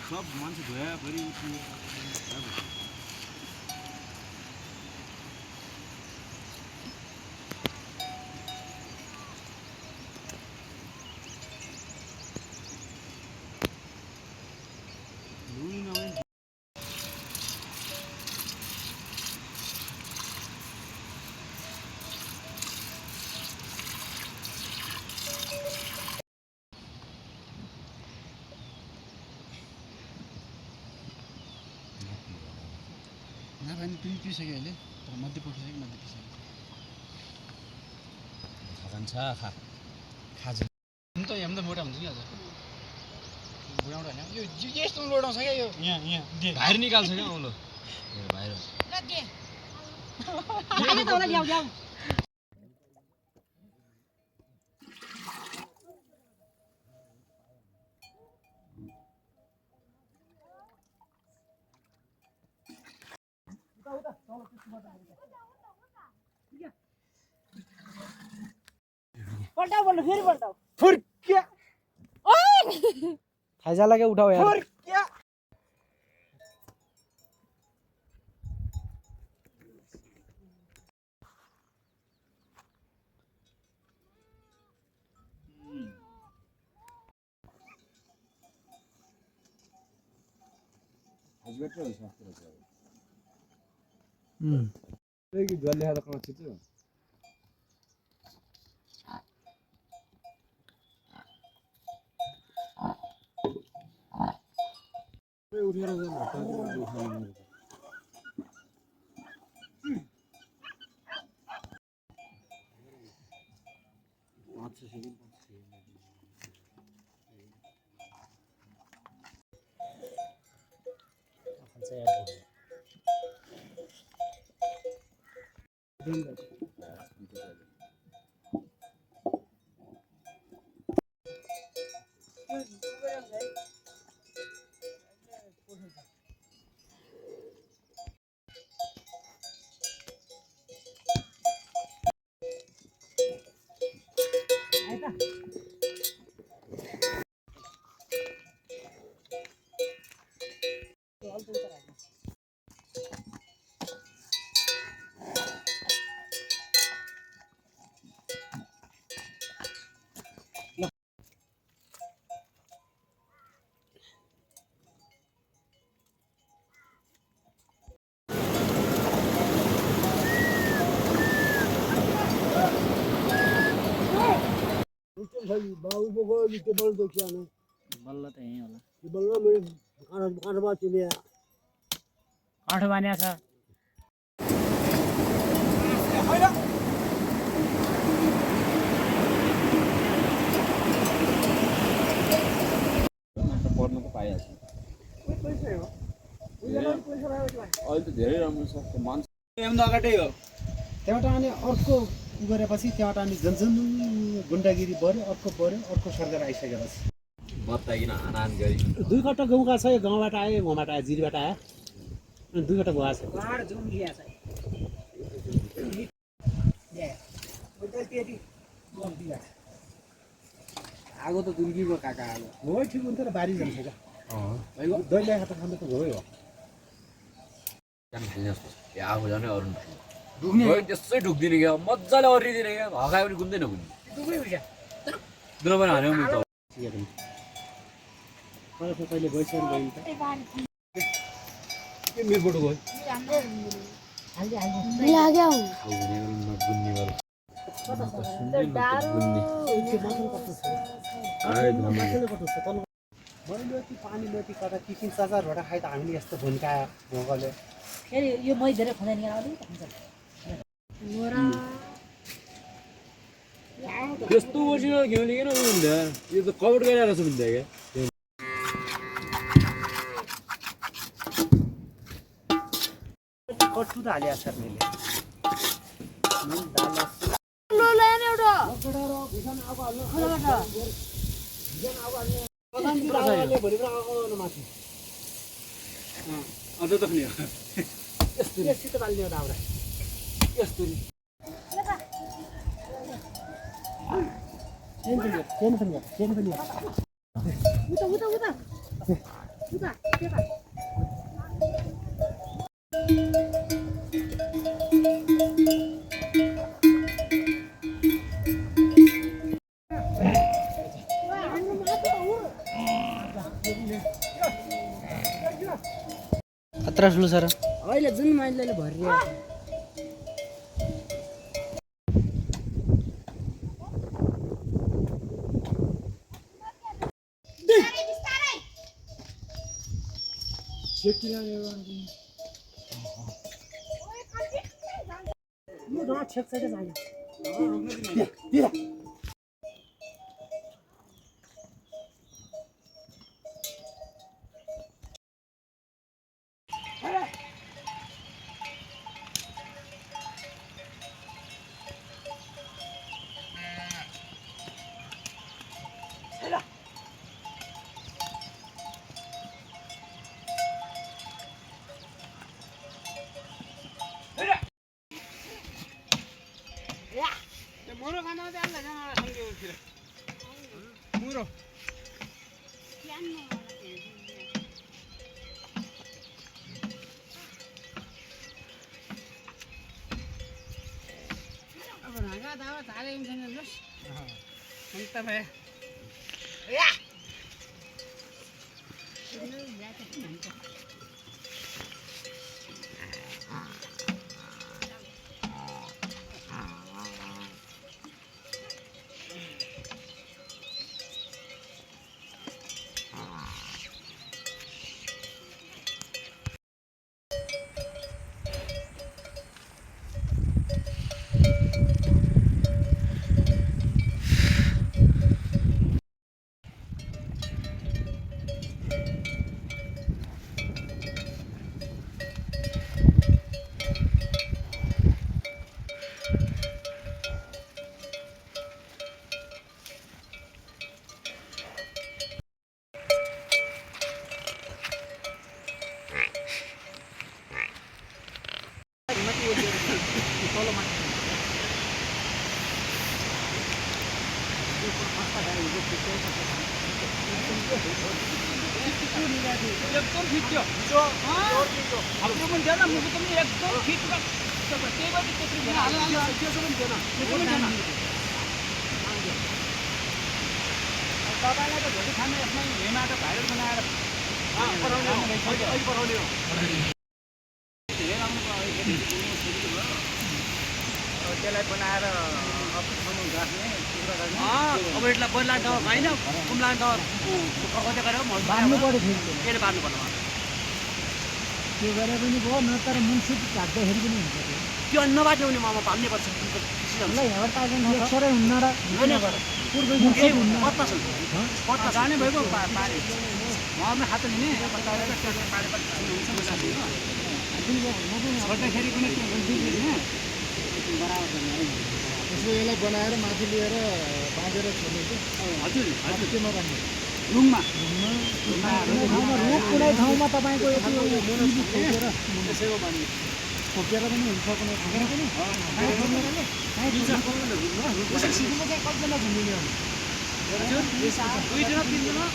सब मान्छे धोया फेरि उठ्यो पनि पिसक्यो अहिले तर मध्य पिसक्यो खान्छ खा खाजा त यहाँ त मोटा हुन्छ नि आज बुढाउट होइन यो यस्तो लोडाउँछ क्या यो यहाँ बाहिर निकाल्छ क्या औलो बाहिर पल्टाऊ बोल्नु फेरि पल्टाऊ फुर्क्या थाहा लाग्यो उठाऊ यार फुर्क्या कि जल्दी खाएर कहाँ छिट्यो उठेर बाबू को लिखते बल तो क्या ना बल्ल त यही होला बल ना मेरे काठमा चले काठ बान्या छ पढ्न त पाइहाल्छ अहिले त धेरै राम्रो छ मान्छे अगाडि हो त्यहाँबाट अनि अर्को उ गरेपछि त्यहाँबाट अनि झन् गुन्डागिरी बढ्यो अर्को सरकार आइसकेपछि बताइकिन हानाहान गरी दुई कट्टा गाउँका छ यो गाउँबाट आयो वहाँबाट आयो जिरीबाट आयो अनि दुई कट्टा गएको छ बाहर जुम लिया छ आगो त दुर्गीको काका आगो हो ठिक हुन्छ र बारी जान्छ क्या दैले खाता खाँदा त गयो हो जान खेल्ने जस्तो यो आगो जाने अरू ढुक्ने त्यसै ढुक्दिने क्या मजाले अरिदिने क्या हगायो पनि गुन्दैन गुन्ने दुलो पनि हान्यो नि त कहिले गइसक्यो बहिनी त के मेरो फोटो गयो मैलोती पानी लोती कता टिफिन चार्जरबाट खाइ त हामीले यस्तो भुन्कायो भोकले फेरि यो मै धेरै खुँदैन यहाँ अलिक हुन्छ त्यस्तो वर्षको घिउ लिएन हुन्छ यो त कभर गरिरहेको छ भन्छ क्या कट्टु त हालिया छ मैले अझ त नि यस्तो बाल्ने एउटा आउँदा यस्तो नि चेन पनि खतरा ठुलो छ र अहिले जुन माइलले भरियो मुरो खाना चाहिँ आल्ला जाना सँगै मुरो अब ढाका दावा धारे छैन लस अन्त भए एकदम फिट थियो हाम्रो पनि थिएन मुखो पनि एकदम फिट त्यही गरी त्यत्रो त्यसो पनि थिएन तपाईँलाई त भोलि खाने यसमा हेमाको भाइरल बनाएर पठाउने हो त्यसलाई बनाएर ठाउँमा राख्ने अब यसलाई बदला त होइन कुम्ला त कतै गरेर बाँध्नु पऱ्यो फेरि के बाँध्नु पर्नु त्यो गरे पनि भयो न तर मुन्सिप झाक्दाखेरि पनि हुन्छ त्यो नबाट्यो भने ममा बाँध्नै पर्छ ल हेर ताजन अक्षरै हुन्न र पत्ता जाने भएको पानी उहाँमा हात लिने छोड्दाखेरि पनि यसो यसलाई बनाएर माथि लिएर बाँधेर छोड्ने हजुर हजुर के नराम्रो रुङमा रुख कुनै ठाउँमा तपाईँको यति खोकेर पनि हुन्छ कुनै ठाउँमा कतिजना घुमिने हजुर 2 जना 3 जना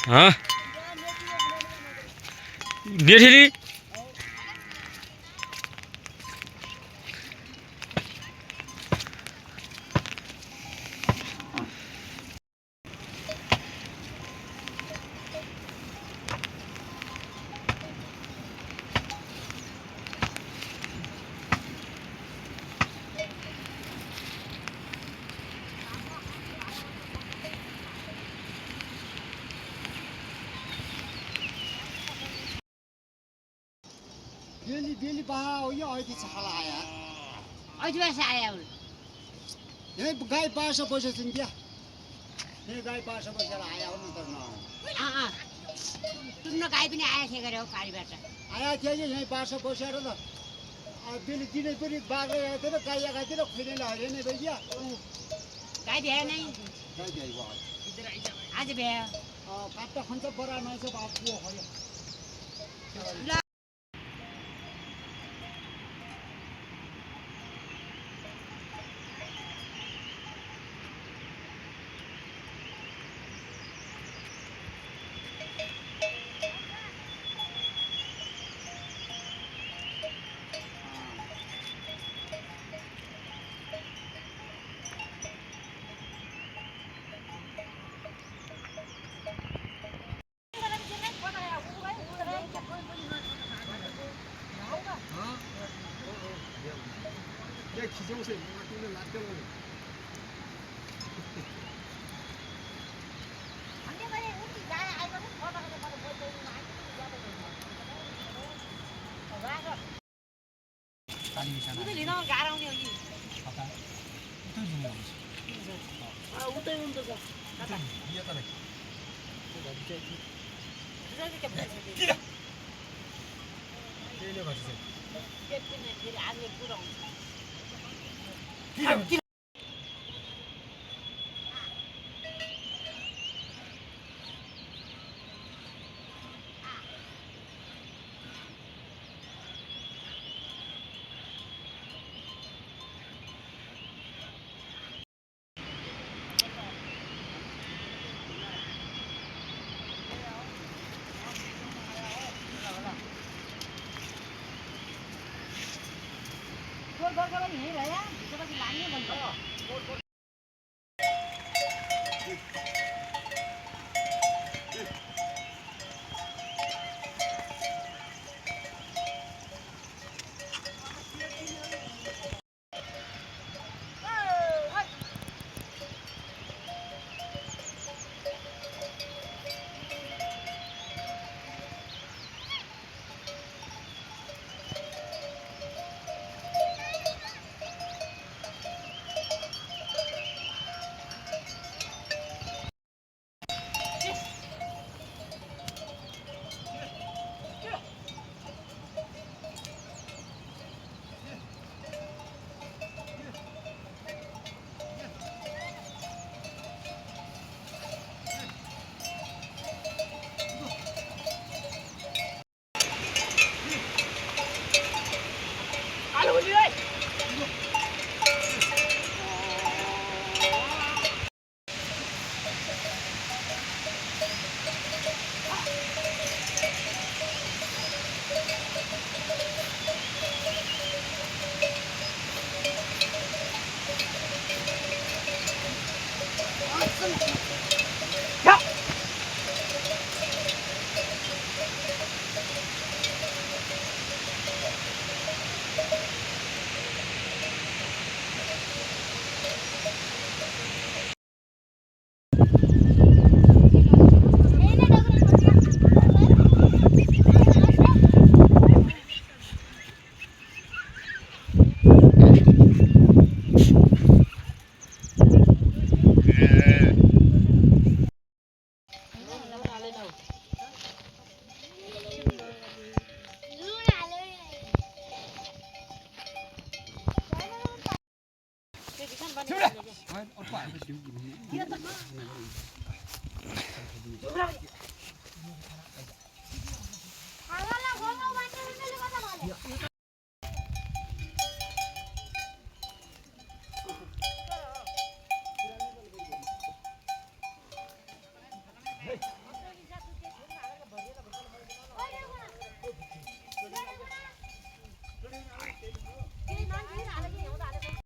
हाँ नेठेली बेली बहा हो यो अहिले छाला आया अहिले बस आयो यही गाई पास बसेछन् क्या यही गाई पास बसेर आया हो न त न तुम्न गाई पनि आएको थियो गरे हो कालीबाट आया थियो कि यहीँ पास बसेर त बेली दिनै पनि बाघले आएको थियो र गाई आएको थियो र खुइनेले हरे नै भइया गाई भ्यायो नै गाई भ्याइ भयो आज भ्यायो काट्टा खन्छ बरा माइस बाबु हो लिन गाह्रो आउने हो कि उतै हुन्छ आगे पुरा हुन्छ यही भयो भित्रपछि लाग्ने भन्छ Halo,